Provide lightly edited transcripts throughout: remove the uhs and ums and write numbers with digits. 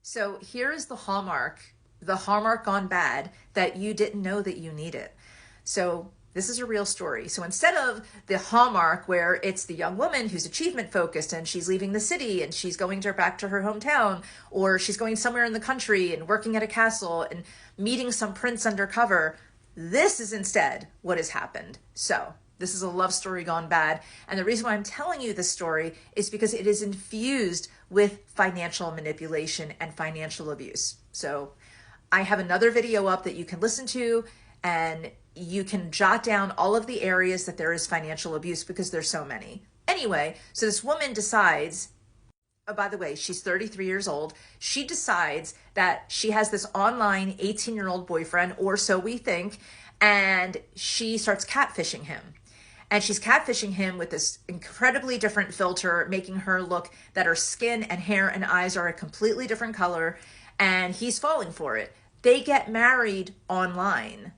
So here is the Hallmark gone bad that you didn't know that you needed. So this is a real story. So instead of the Hallmark where it's the young woman who's achievement focused and she's leaving the city and she's going back to her hometown, or she's going somewhere in the country and working at a castle and meeting some prince undercover, this is instead what has happened. So this is a love story gone bad. And the reason why I'm telling you this story is because it is infused with financial manipulation and financial abuse. So I have another video up that you can listen to, and you can jot down all of the areas that there is financial abuse because there's so many. Anyway, so this woman decides, oh, by the way, she's 33 years old. She decides that she has this online 18-year-old boyfriend, or so we think, and she starts catfishing him. And she's catfishing him with this incredibly different filter, making her look that her skin and hair and eyes are a completely different color, and he's falling for it. They get married online.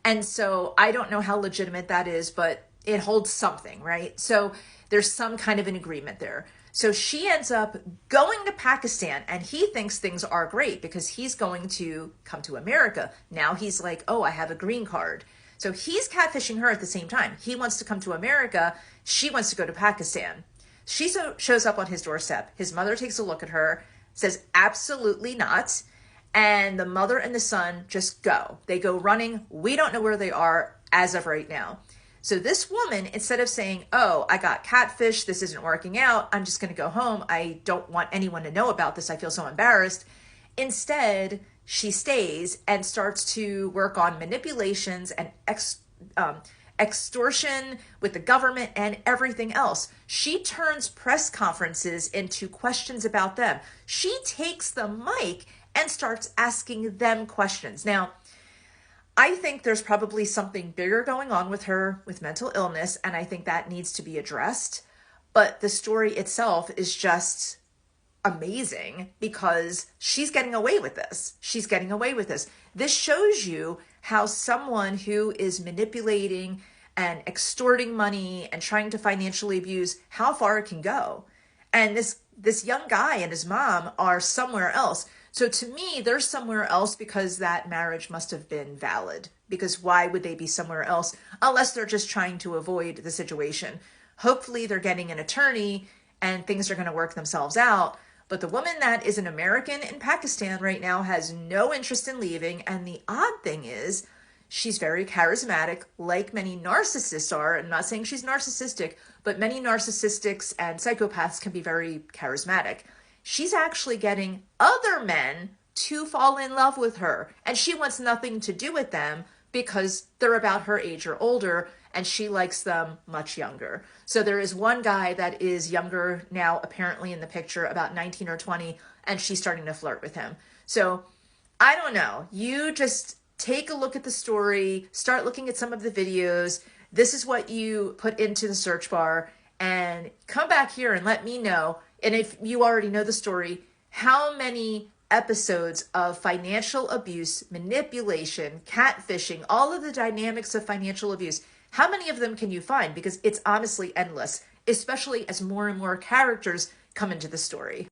And so I don't know how legitimate that is, but it holds something, right? So there's some kind of an agreement there. So she ends up going to Pakistan, and he thinks things are great because he's going to come to America. Now he's like, oh, I have a green card. So he's catfishing her at the same time. He wants to come to America. She wants to go to Pakistan. She shows up on his doorstep. His mother takes a look at her, says, absolutely not. And the mother and the son just go. They go running. We don't know where they are as of right now. So this woman, instead of saying, oh, I got catfished, this isn't working out, I'm just going to go home, I don't want anyone to know about this, I feel so embarrassed. Instead, she stays and starts to work on manipulations and extortion with the government and everything else. She turns press conferences into questions about them. She takes the mic and starts asking them questions. Now, I think there's probably something bigger going on with her with mental illness, and I think that needs to be addressed. But the story itself is just amazing because she's getting away with this. This shows you how someone who is manipulating and extorting money and trying to financially abuse, how far it can go. And this young guy and his mom are somewhere else. So to me, they're somewhere else because that marriage must have been valid. Because why would they be somewhere else unless they're just trying to avoid the situation? Hopefully they're getting an attorney and things are going to work themselves out. But the woman that is an American in Pakistan right now has no interest in leaving. And the odd thing is, she's very charismatic, like many narcissists are. I'm not saying she's narcissistic, but many narcissists and psychopaths can be very charismatic. She's actually getting other men to fall in love with her, and she wants nothing to do with them because they're about her age or older, and she likes them much younger. So there is one guy that is younger now, apparently in the picture, about 19 or 20, and she's starting to flirt with him. So I don't know. You just take a look at the story, start looking at some of the videos. This is what you put into the search bar, and come back here and let me know. And if you already know the story, how many episodes of financial abuse, manipulation, catfishing, all of the dynamics of financial abuse, how many of them can you find? Because it's honestly endless, especially as more and more characters come into the story.